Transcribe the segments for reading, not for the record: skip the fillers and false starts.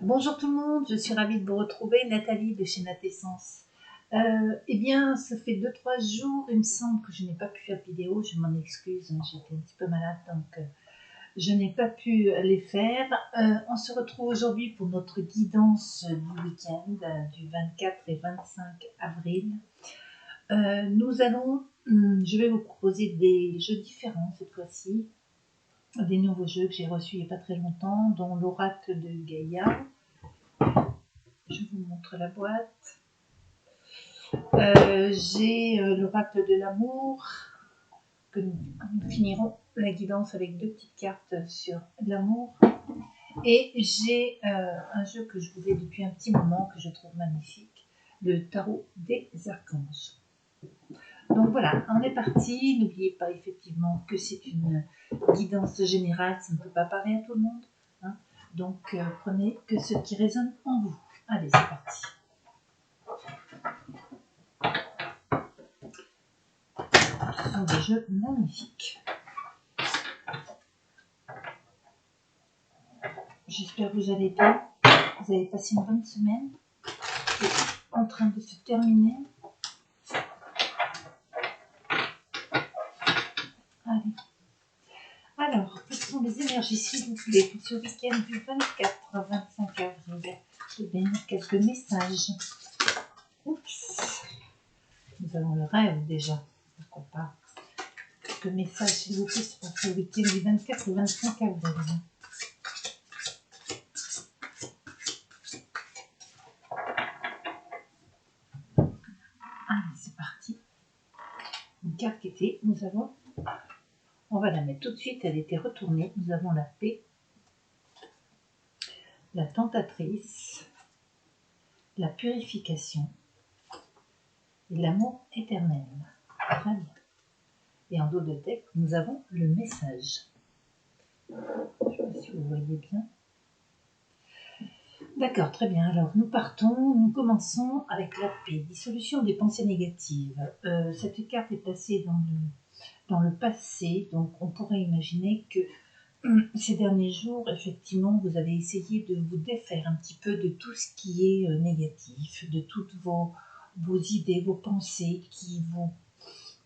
Bonjour tout le monde, je suis ravie de vous retrouver, Nathalie de chez Natessence. Eh bien, ça fait 2-3 jours, il me semble que je n'ai pas pu faire de vidéo, je m'en excuse, hein, j'étais un petit peu malade, donc je n'ai pas pu les faire. On se retrouve aujourd'hui pour notre guidance du week-end du 24 et 25 avril. Je vais vous proposer des jeux différents cette fois-ci, des nouveaux jeux que j'ai reçus il n'y a pas très longtemps, dont l'oracle de Gaïa. Je vous montre la boîte. J'ai l'oracle de l'amour, que nous finirons la guidance avec 2 petites cartes sur l'amour. Et j'ai un jeu que je voulais depuis un petit moment, que je trouve magnifique, le tarot des archanges. Donc voilà, on est parti. N'oubliez pas effectivement que c'est une guidance générale, ça ne peut pas parler à tout le monde. Hein. Donc prenez que ce qui résonne en vous. Allez, c'est parti. Ce sont des jeux magnifiques. J'espère que vous allez bien. Vous avez passé une bonne semaine. C'est en train de se terminer. Allez. Alors, quelles sont les énergies, s'il vous plaît, pour ce week-end du 24-25 avril? Je vais mettre quelques messages. Oups. Nous avons le rêve déjà. Pourquoi pas? Quelques messages, s'il vous plaît, pour ce week-end du 24 et 25 avril. Allez, c'est parti. Une carte qui était, on va la mettre tout de suite, elle était retournée. Nous avons la paix, la tentatrice, la purification et l'amour éternel. Très bien. Et en dos de deck, nous avons le message. Je ne sais pas si vous voyez bien. D'accord, très bien. Alors, nous commençons avec la paix, dissolution des pensées négatives. Cette carte est placée dans le passé, donc on pourrait imaginer que ces derniers jours, effectivement, vous avez essayé de vous défaire un petit peu de tout ce qui est négatif, de toutes vos idées, vos pensées qui vous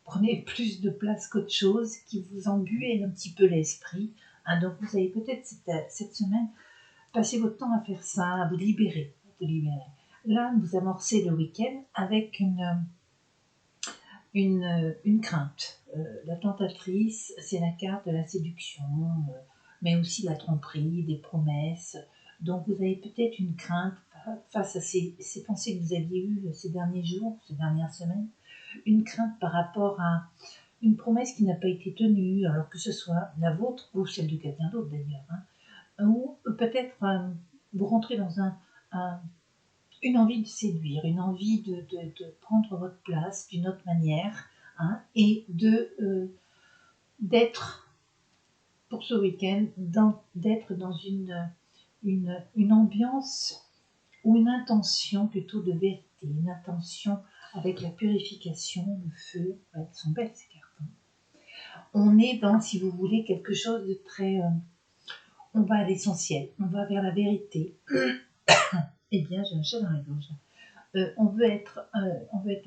prenaient plus de place qu'autre chose, qui vous embuaient un petit peu l'esprit. Hein, donc vous avez peut-être cette semaine passé votre temps à faire ça, à vous libérer. Là, vous amorcez le week-end avec une crainte. La tentatrice, c'est la carte de la séduction, mais aussi la tromperie, des promesses. Donc vous avez peut-être une crainte face à ces pensées que vous aviez eues ces derniers jours, ces dernières semaines, une crainte par rapport à une promesse qui n'a pas été tenue, alors que ce soit la vôtre ou celle de quelqu'un d'autre d'ailleurs. Hein. Ou peut-être vous rentrez dans une envie de séduire, une envie de prendre votre place d'une autre manière, hein, et d'être, pour ce week-end, d'être dans une ambiance ou une intention plutôt de vérité, une intention avec la purification, le feu. Elles sont belles ces cartes. On est dans, si vous voulez, quelque chose de très... on va à l'essentiel, on va vers la vérité. Eh bien, j'ai un chat dans la gorge. On veut être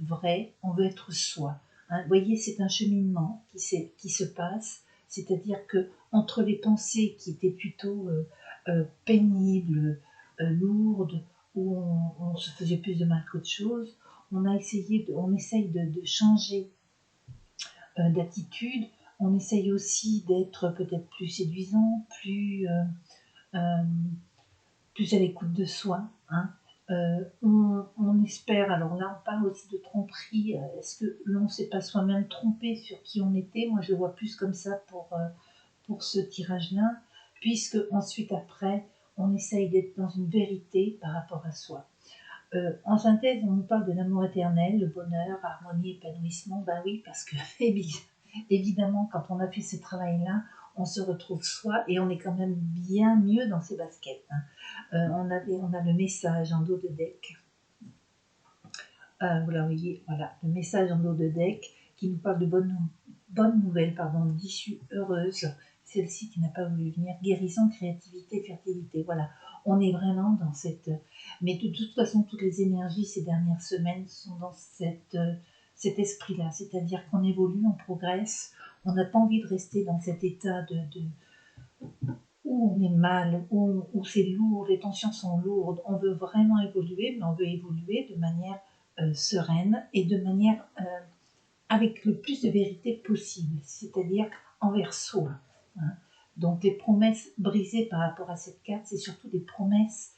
vrai, on veut être soi. Hein. Vous voyez, c'est un cheminement qui se passe, c'est-à-dire que entre les pensées qui étaient plutôt pénibles, lourdes, où on se faisait plus de mal qu'autre chose, on essaye de changer d'attitude. On essaye aussi d'être peut-être plus séduisant, plus à l'écoute de soi. Hein. On espère, alors là on parle aussi de tromperie, est-ce que l'on ne s'est pas soi-même trompé sur qui on était? Moi je le vois plus comme ça pour ce tirage-là, puisque ensuite après on essaye d'être dans une vérité par rapport à soi. En synthèse, on nous parle de l'amour éternel, le bonheur, harmonie, épanouissement. Ben oui, parce que évidemment, quand on a fait ce travail-là, on se retrouve soi et on est quand même bien mieux dans ses baskets. Hein. On a le message en dos de deck. Vous la voyez, voilà, le message en dos de deck qui nous parle de bonnes nouvelles, d'issue heureuse. Celle-ci qui n'a pas voulu venir, guérison, créativité, fertilité. Voilà, On est vraiment dans cette... Mais de toute façon, toutes les énergies ces dernières semaines sont dans cet esprit-là. C'est-à-dire qu'on évolue, on progresse. On n'a pas envie de rester dans cet état où on est mal, où c'est lourd, les tensions sont lourdes. On veut vraiment évoluer, mais on veut évoluer de manière sereine et de manière avec le plus de vérité possible, c'est-à-dire envers soi. Hein. Donc les promesses brisées par rapport à cette carte, c'est surtout des promesses,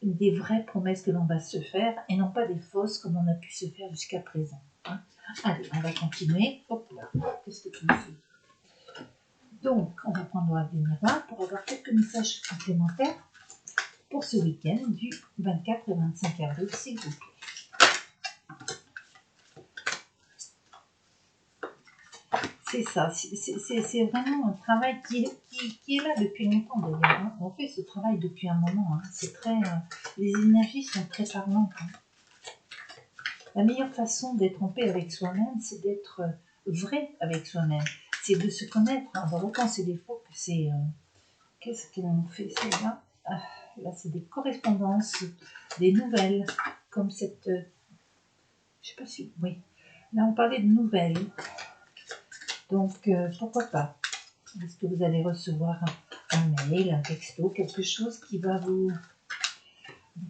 des vraies promesses que l'on va se faire et non pas des fausses comme on a pu se faire jusqu'à présent. Hein. Allez, on va continuer. Hop là, qu'est-ce que tu me fais? Donc, on va prendre l'oracle des miroirs pour avoir quelques messages complémentaires pour ce week-end du 24 au 25 avril, s'il vous plaît. C'est ça, c'est vraiment un travail qui est là depuis longtemps d'ailleurs. Hein. On fait ce travail depuis un moment. Hein. C'est très, les énergies sont très parlantes. Hein. La meilleure façon d'être en paix avec soi-même, c'est d'être vrai avec soi-même. C'est de se connaître. Hein. Alors, autant c'est des faux que c'est... qu'est-ce qu'on fait là? Là, c'est des correspondances, des nouvelles, comme cette... je sais pas si... Oui. Là, on parlait de nouvelles. Donc, pourquoi pas? Est-ce que vous allez recevoir un mail, un texto, quelque chose qui va vous...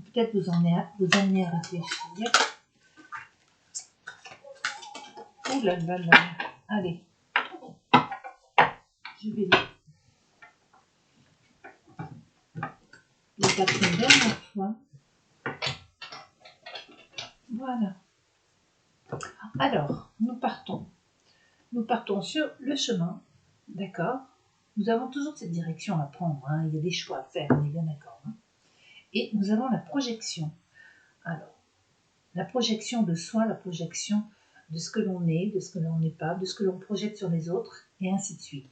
peut-être vous amener à réfléchir. Ouh là là là. Allez. Je vais les passer une dernière fois. Voilà. Alors, nous partons. Nous partons sur le chemin. D'accord? Nous avons toujours cette direction à prendre. Hein. Il y a des choix à faire, on est bien d'accord. Hein. Et nous avons la projection. Alors, la projection de soi, la projection de ce que l'on est, de ce que l'on n'est pas, de ce que l'on projette sur les autres, et ainsi de suite.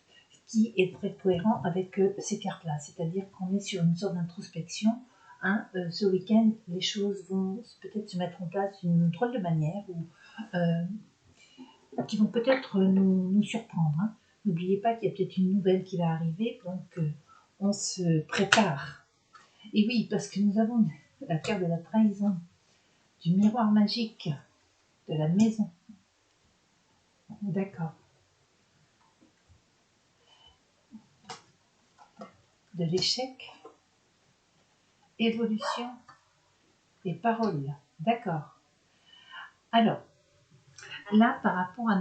Qui est très cohérent avec ces cartes-là. C'est-à-dire qu'on est sur une sorte d'introspection. Hein. Ce week-end, les choses vont peut-être se mettre en place d'une drôle de manière ou qui vont peut-être nous surprendre. Hein. N'oubliez pas qu'il y a peut-être une nouvelle qui va arriver, donc on se prépare. Et oui, parce que nous avons la carte de la trahison, du miroir magique, de la maison. D'accord. De l'échec, évolution et parole. D'accord. Alors, là, par rapport à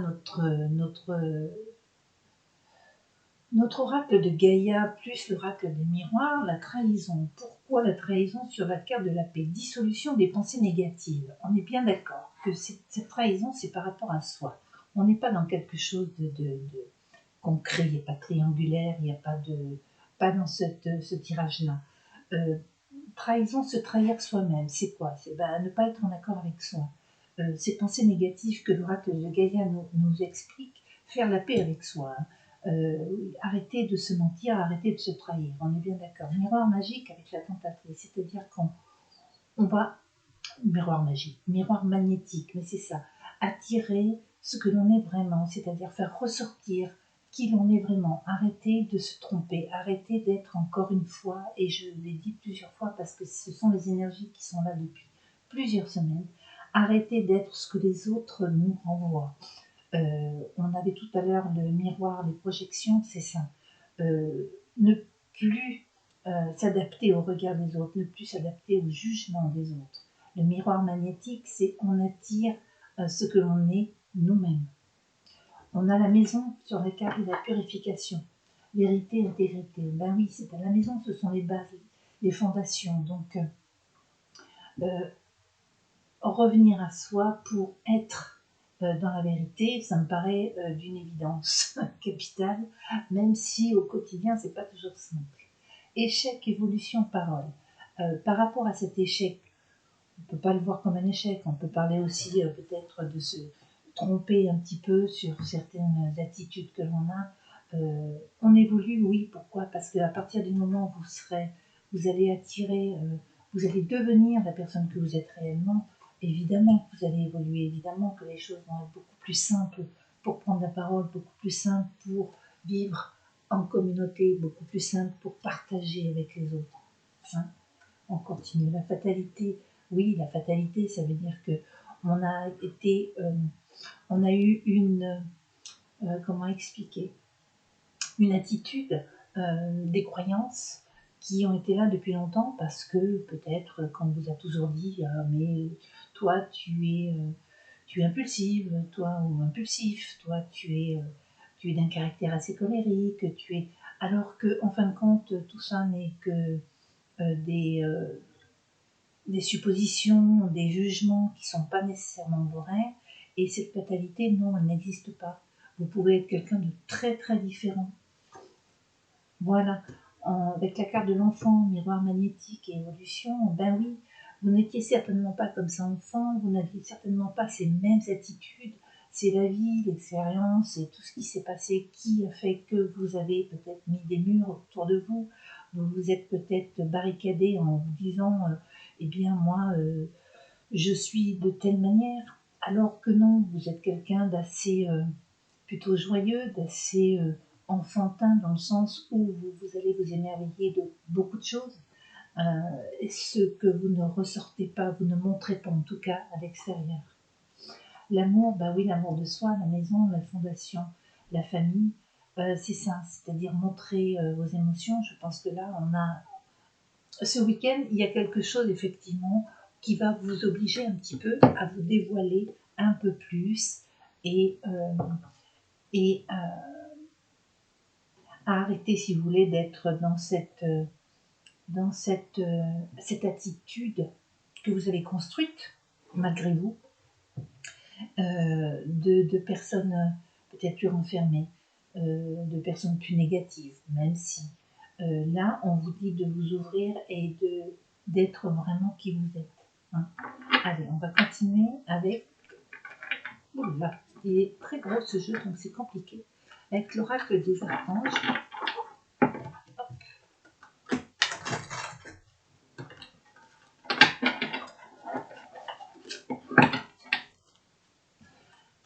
notre oracle de Gaïa plus l'oracle des miroirs, la trahison. Pourquoi la trahison sur la carte de la paix? Dissolution des pensées négatives. On est bien d'accord que cette trahison, c'est par rapport à soi. On n'est pas dans quelque chose de concret, il n'y a pas de triangulaire, il n'y a pas dans ce tirage-là. Trahison, se trahir soi-même, c'est quoi? C'est ne pas être en accord avec soi. Ces pensées négatives que l'oracle de Gaïa nous explique, faire la paix avec soi. Hein. Arrêter de se mentir, arrêter de se trahir, on est bien d'accord. Miroir magique avec la tentatrice, c'est-à-dire qu'on va, miroir magique, miroir magnétique, mais c'est ça, attirer ce que l'on est vraiment, c'est-à-dire faire ressortir qui l'on est vraiment, arrêter de se tromper, arrêter d'être encore une fois, et je l'ai dit plusieurs fois parce que ce sont les énergies qui sont là depuis plusieurs semaines, arrêter d'être ce que les autres nous renvoient. On avait tout à l'heure le miroir, les projections, c'est ça. Ne plus s'adapter au regard des autres, ne plus s'adapter au jugement des autres. Le miroir magnétique, c'est on attire ce que l'on est nous-mêmes. On a la maison sur la carte de la purification. Vérité, intégrité. Ben oui, c'est à la maison, ce sont les bases, les fondations. Donc, revenir à soi pour être dans la vérité, ça me paraît d'une évidence capitale, même si au quotidien, c'est pas toujours simple. Échec, évolution, parole. Par rapport à cet échec, on ne peut pas le voir comme un échec, on peut parler aussi peut-être de se tromper un petit peu sur certaines attitudes que l'on a. On évolue, oui, pourquoi? Parce qu'à partir du moment où vous allez attirer, vous allez devenir la personne que vous êtes réellement, évidemment que vous allez évoluer, évidemment que les choses vont être beaucoup plus simples pour prendre la parole, beaucoup plus simples pour vivre en communauté, beaucoup plus simples pour partager avec les autres. Hein. on continue. La fatalité, oui, la fatalité, ça veut dire que on a été, on a eu une, comment expliquer, une attitude, des croyances qui ont été là depuis longtemps parce que peut-être qu'on vous a toujours dit ah, mais toi tu es impulsive, toi ou impulsif, toi tu es d'un caractère assez colérique, tu es alors que en fin de compte tout ça n'est que des suppositions, des jugements qui ne sont pas nécessairement vrais, et cette fatalité, non, elle n'existe pas. Vous pouvez être quelqu'un de très très différent. Voilà, avec la carte de l'enfant, miroir magnétique et évolution, ben oui, vous n'étiez certainement pas comme ça enfant, vous n'aviez certainement pas ces mêmes attitudes, c'est la vie, l'expérience et tout ce qui s'est passé qui a fait que vous avez peut-être mis des murs autour de vous, vous vous êtes peut-être barricadé en vous disant, eh bien moi, je suis de telle manière, alors que non, vous êtes quelqu'un d'assez plutôt joyeux, d'assez enfantin dans le sens où vous allez vous émerveiller de beaucoup de choses. Ce que vous ne ressortez pas, vous ne montrez pas en tout cas à l'extérieur. L'amour, bah oui, l'amour de soi, la maison, la fondation, la famille, c'est ça, c'est-à-dire montrer vos émotions. Je pense que là, on a ce week-end, il y a quelque chose effectivement qui va vous obliger un petit peu à vous dévoiler un peu plus et, à arrêter, si vous voulez, d'être dans cette attitude que vous avez construite, malgré vous, de personnes peut-être plus renfermées, de personnes plus négatives, même si là, on vous dit de vous ouvrir et d'être vraiment qui vous êtes. Hein. Allez, on va continuer avec... Oula, il est très gros ce jeu, donc c'est compliqué. Avec l'oracle des archanges.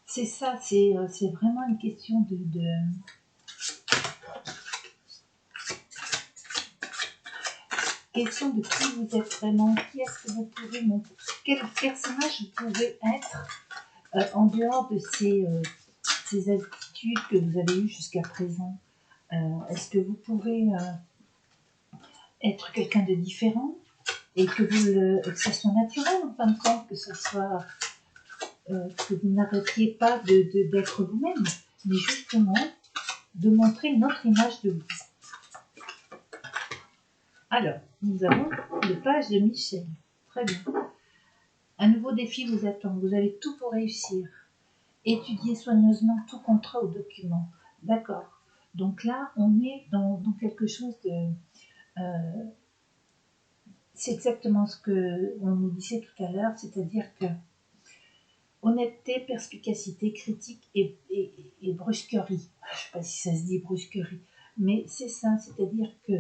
C'est ça, c'est vraiment une question question de qui vous êtes vraiment, qui est-ce que vous pouvez montrer, quel personnage vous pouvez être en dehors de ces attitudes que vous avez eues jusqu'à présent. Est-ce que vous pouvez être quelqu'un de différent et que ça soit naturel en fin de compte, que ça soit que vous n'arrêtiez pas d'être vous-même, mais justement de montrer une autre image de vous. Alors, nous avons le page de Michel. Très bien. Un nouveau défi vous attend. Vous avez tout pour réussir. Étudiez soigneusement tout contrat ou document. D'accord. Donc là, on est dans quelque chose de... c'est exactement ce qu'on nous disait tout à l'heure, c'est-à-dire que honnêteté, perspicacité, critique et brusquerie. Je ne sais pas si ça se dit brusquerie, mais c'est ça, c'est-à-dire que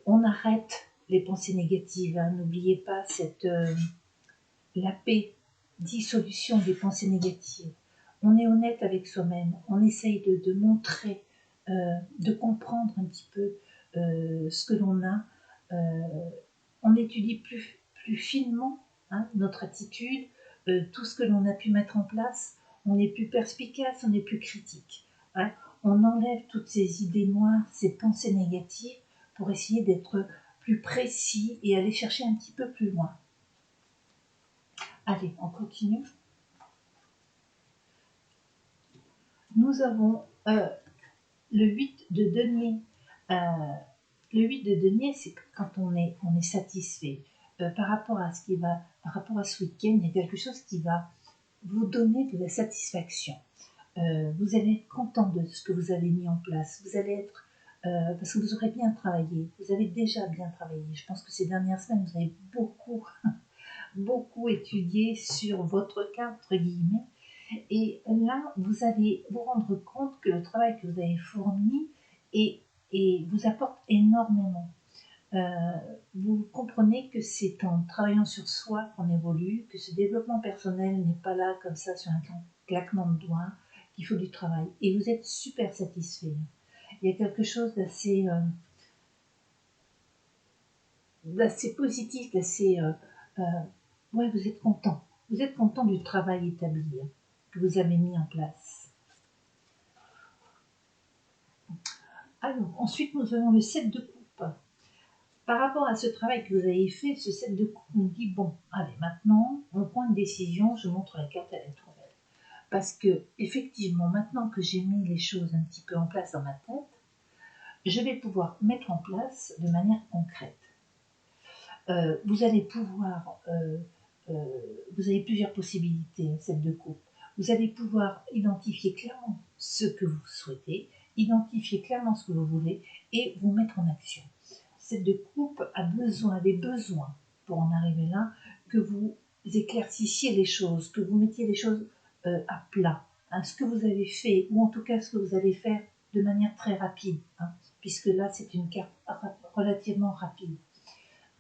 on arrête les pensées négatives. Hein. N'oubliez pas la paix, dissolution des pensées négatives. On est honnête avec soi-même, on essaye de montrer, de comprendre un petit peu ce que l'on a. On étudie plus finement hein, notre attitude, tout ce que l'on a pu mettre en place. On est plus perspicace, on est plus critique. Hein. On enlève toutes ces idées noires, ces pensées négatives pour essayer d'être plus précis et aller chercher un petit peu plus loin. Allez, on continue. Nous avons le 8 de denier. Le 8 de denier, c'est quand on est satisfait. Par rapport à ce week-end, il y a quelque chose qui va vous donner de la satisfaction. Vous allez être content de ce que vous avez mis en place. Vous allez être parce que vous aurez bien travaillé. Vous avez déjà bien travaillé. Je pense que ces dernières semaines, vous avez beaucoup étudié sur votre cas, entre guillemets. Et là, vous allez vous rendre compte que le travail que vous avez fourni vous apporte énormément. Vous comprenez que c'est en travaillant sur soi qu'on évolue, que ce développement personnel n'est pas là comme ça sur un claquement de doigts, qu'il faut du travail. Et vous êtes super satisfait. Il y a quelque chose d'assez... d'assez positif, d'assez... ouais, vous êtes content. Vous êtes content du travail établi que vous avez mis en place. Alors, ensuite, nous avons le 7 de coupe. Par rapport à ce travail que vous avez fait, ce 7 de coupe nous dit, bon, allez, maintenant, on prend une décision, je montre la carte à la tourelle. Parce que, effectivement, maintenant que j'ai mis les choses un petit peu en place dans ma tête, je vais pouvoir mettre en place de manière concrète. Vous allez pouvoir, vous avez plusieurs possibilités, cette de coupe. Vous allez pouvoir identifier clairement ce que vous souhaitez, identifier clairement ce que vous voulez et vous mettre en action. Cette de coupe avait besoin, pour en arriver là, que vous éclaircissiez les choses, que vous mettiez les choses à plat. Hein, ce que vous avez fait, ou en tout cas ce que vous allez faire de manière très rapide, hein, puisque là c'est une carte relativement rapide.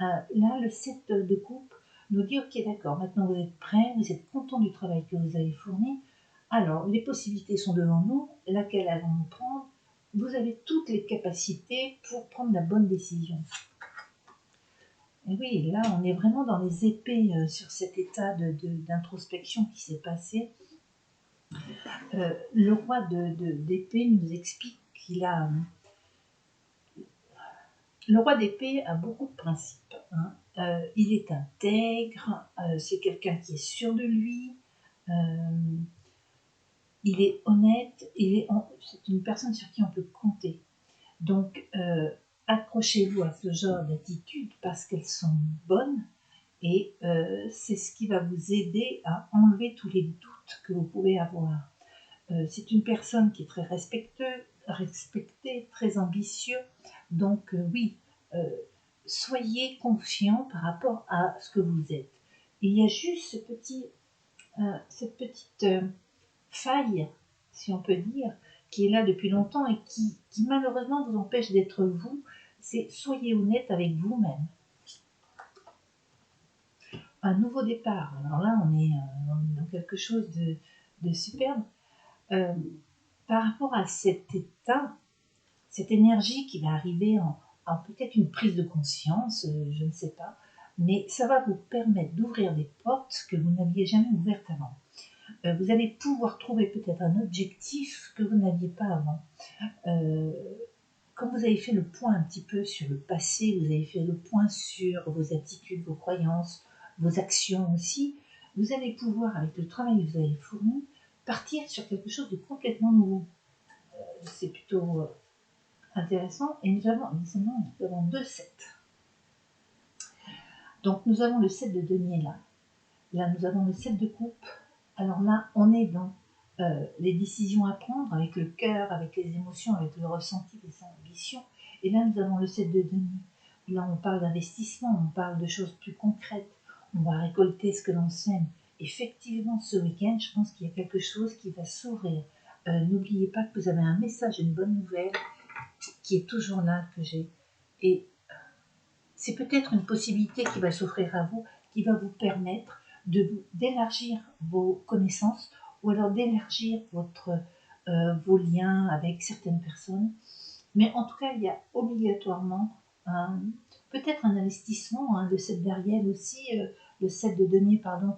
Là, le 7 de coupe nous dit, ok, d'accord, maintenant vous êtes prêts, vous êtes content du travail que vous avez fourni, alors les possibilités sont devant nous, laquelle allons-nous prendre? Vous avez toutes les capacités pour prendre la bonne décision. Et oui, là, on est vraiment dans les épées sur cet état d'introspection qui s'est passé. Le roi d'épée nous explique qu'il a... Le roi d'épée a beaucoup de principes. Hein. Il est intègre, c'est quelqu'un qui est sûr de lui, il est honnête, c'est une personne sur qui on peut compter. Donc, accrochez-vous à ce genre d'attitudes parce qu'elles sont bonnes et c'est ce qui va vous aider à enlever tous les doutes que vous pouvez avoir. C'est une personne qui est très respectée, très ambitieux. Donc oui, soyez confiant par rapport à ce que vous êtes. Il y a juste cette petite faille, si on peut dire, qui est là depuis longtemps et qui malheureusement vous empêche d'être vous. C'est soyez honnête avec vous-même. Un nouveau départ. Alors là, on est dans quelque chose de superbe. Par rapport à cet état, cette énergie qui va arriver en peut-être une prise de conscience, je ne sais pas, mais ça va vous permettre d'ouvrir des portes que vous n'aviez jamais ouvertes avant. Vous allez pouvoir trouver peut-être un objectif que vous n'aviez pas avant. Quand vous avez fait le point un petit peu sur le passé, vous avez fait le point sur vos attitudes, vos croyances, vos actions aussi, vous allez pouvoir, avec le travail que vous avez fourni, partir sur quelque chose de complètement nouveau. C'est plutôt intéressant. Et nous avons 2 sets. Donc nous avons le 7 de denier là. Là, nous avons le 7 de coupe. Alors là, on est dans les décisions à prendre avec le cœur, avec les émotions, avec le ressenti des ambitions. Et là, nous avons le 7 de denier. Là, on parle d'investissement, on parle de choses plus concrètes. On va récolter ce que l'on sème. Effectivement, ce week-end, je pense qu'il y a quelque chose qui va s'ouvrir. N'oubliez pas que vous avez un message, une bonne nouvelle qui est toujours là, que j'ai. Et c'est peut-être une possibilité qui va s'offrir à vous, qui va vous permettre d'élargir vos connaissances ou alors d'élargir vos liens avec certaines personnes. Mais en tout cas, il y a obligatoirement peut-être un investissement. Hein, le 7 d'Ariel aussi, le 7 de denier, pardon,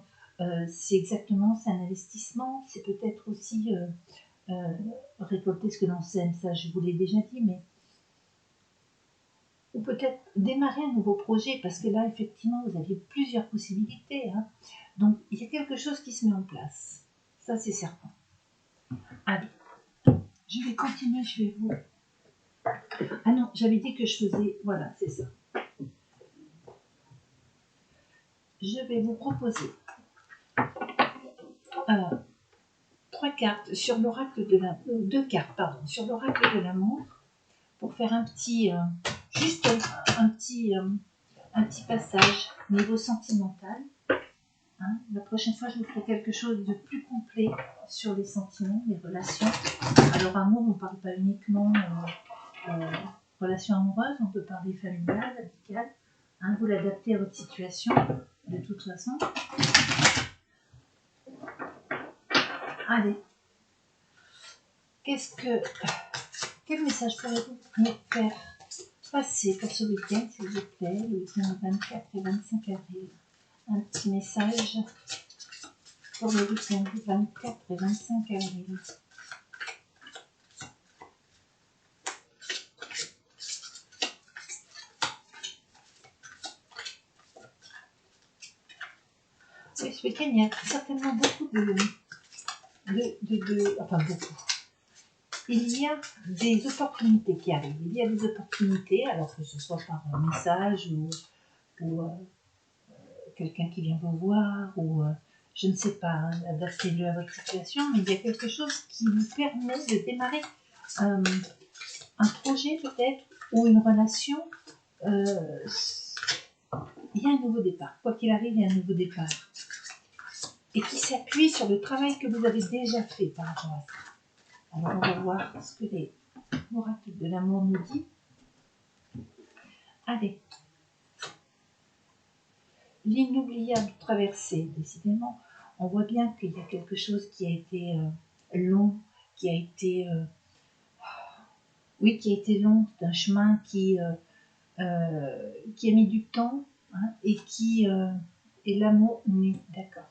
c'est un investissement. C'est peut-être aussi récolter ce que l'on sème, ça je vous l'ai déjà dit, mais ou peut-être démarrer un nouveau projet, parce que là, effectivement, vous aviez plusieurs possibilités. Hein. Donc, il y a quelque chose qui se met en place. Ça, c'est certain. Allez, je vais continuer, je vais vous... Ah non, j'avais dit que je faisais... Voilà, c'est ça. Je vais vous proposer 3 cartes sur l'oracle de la... 2 cartes, pardon, sur l'oracle de l'amour, pour faire un petit... juste un petit passage niveau sentimental. Hein, la prochaine fois, je vous ferai quelque chose de plus complet sur les sentiments, les relations. Alors, amour, on ne parle pas uniquement relations amoureuses, on peut parler familiale, amicale. Hein, vous l'adaptez à votre situation, de toute façon. Allez. Quel message pourrez-vous me faire passer pour ce week-end, s'il vous plaît, le week-end 24 et 25 avril. Un petit message pour le week-end du 24 et 25 avril. Oui, ce week-end, il y a certainement beaucoup enfin beaucoup. Il y a des opportunités qui arrivent. Il y a des opportunités, alors que ce soit par un message ou quelqu'un qui vient vous voir, ou je ne sais pas, hein, adaptez-le à votre situation, mais il y a quelque chose qui vous permet de démarrer un projet peut-être, ou une relation. Il y a un nouveau départ. Quoi qu'il arrive, il y a un nouveau départ. Et qui s'appuie sur le travail que vous avez déjà fait par rapport à ça. Alors on va voir ce que les oracles de l'amour nous disent. Allez. L'inoubliable traversée, décidément. On voit bien qu'il y a quelque chose qui a été long, qui a été long, d'un chemin qui a mis du temps, hein, et l'amour nu, d'accord.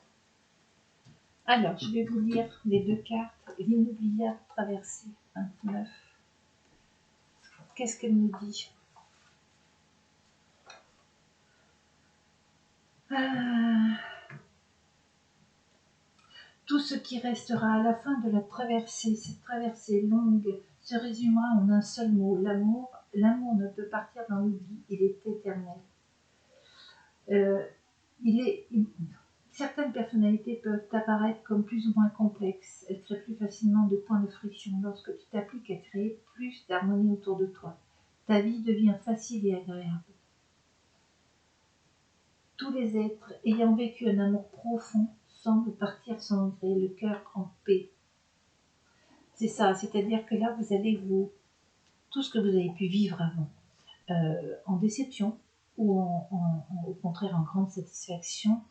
Alors, je vais vous lire les deux cartes. L'inoubliable traversée, 29. Qu'est-ce qu'elle nous dit? Tout ce qui restera à la fin de la traversée, cette traversée longue, se résumera en un seul mot, l'amour. L'amour ne peut partir dans l'oubli, il est éternel. Certaines personnalités peuvent apparaître comme plus ou moins complexes. Elles créent plus facilement de points de friction lorsque tu t'appliques à créer plus d'harmonie autour de toi. Ta vie devient facile et agréable. Tous les êtres ayant vécu un amour profond semblent partir sans gré, le cœur en paix. C'est ça, c'est-à-dire que là, vous allez tout ce que vous avez pu vivre avant, en déception ou au contraire en grande satisfaction,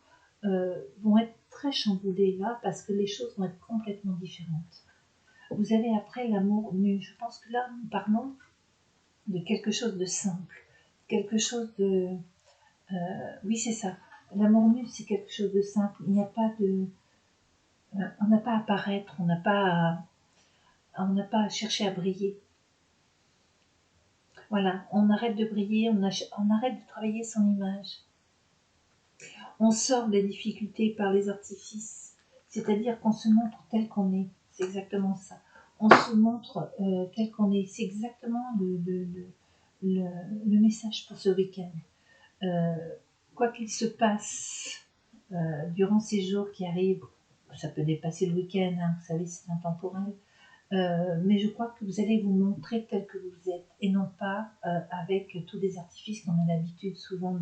vont être très chamboulés là parce que les choses vont être complètement différentes. Vous avez après l'amour nu. Je pense que là, nous parlons de quelque chose de simple, quelque chose de... oui, c'est ça. L'amour nu, c'est quelque chose de simple. Il n'y a pas de... on n'a pas à paraître, on n'a pas à chercher à briller. Voilà, on arrête de briller, on arrête de travailler son image. On sort des difficultés par les artifices, c'est-à-dire qu'on se montre tel qu'on est. C'est exactement ça. On se montre tel qu'on est. C'est exactement le message pour ce week-end. Quoi qu'il se passe durant ces jours qui arrivent, ça peut dépasser le week-end, hein, vous savez, c'est intemporel. Mais je crois que vous allez vous montrer tel que vous êtes et non pas avec tous les artifices qu'on a l'habitude souvent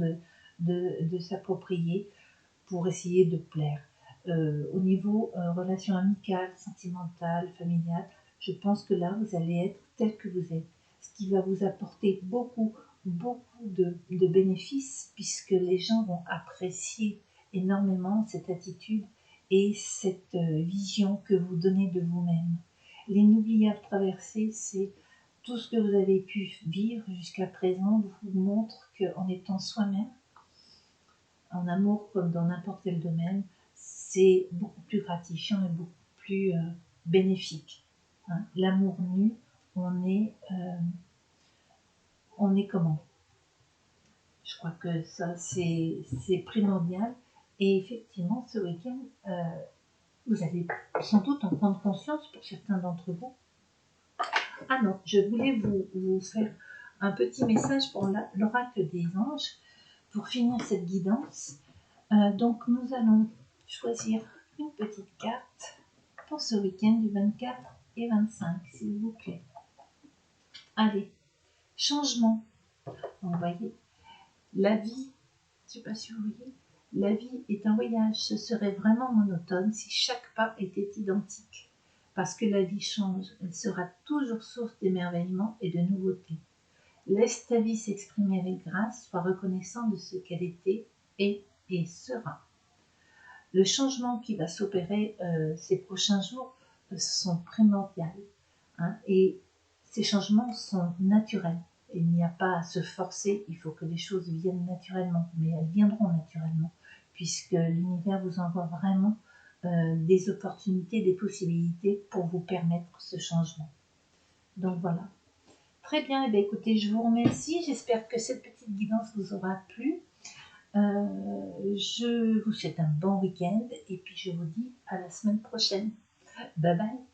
de s'approprier pour essayer de plaire. Au niveau relation amicale, sentimentale, familiale, je pense que là, vous allez être tel que vous êtes, ce qui va vous apporter beaucoup de bénéfices puisque les gens vont apprécier énormément cette attitude et cette vision que vous donnez de vous-même. L'inoubliable traversée, c'est tout ce que vous avez pu vivre jusqu'à présent vous montre qu'en étant soi-même, en amour comme dans n'importe quel domaine, c'est beaucoup plus gratifiant et beaucoup plus bénéfique. Hein. L'amour nu, on est comment? Je crois que ça, c'est primordial. Et effectivement, ce week-end, vous allez sans doute en prendre conscience pour certains d'entre vous. Ah non, je voulais vous faire un petit message pour l'oracle des anges pour finir cette guidance. Donc nous allons choisir une petite carte pour ce week-end du 24 et 25, s'il vous plaît. Allez, changement. Vous voyez, la vie, je ne sais pas si vous voyez, la vie est un voyage. Ce serait vraiment monotone si chaque pas était identique. Parce que la vie change, elle sera toujours source d'émerveillement et de nouveautés. Laisse ta vie s'exprimer avec grâce, sois reconnaissant de ce qu'elle était et sera. Le changement qui va s'opérer ces prochains jours sont primordiaux, hein, et ces changements sont naturels. Il n'y a pas à se forcer, il faut que les choses viennent naturellement, mais elles viendront naturellement, puisque l'univers vous envoie vraiment des opportunités, des possibilités pour vous permettre ce changement. Donc voilà. Très bien, eh bien, écoutez, je vous remercie. J'espère que cette petite guidance vous aura plu. Je vous souhaite un bon week-end et puis je vous dis à la semaine prochaine. Bye bye.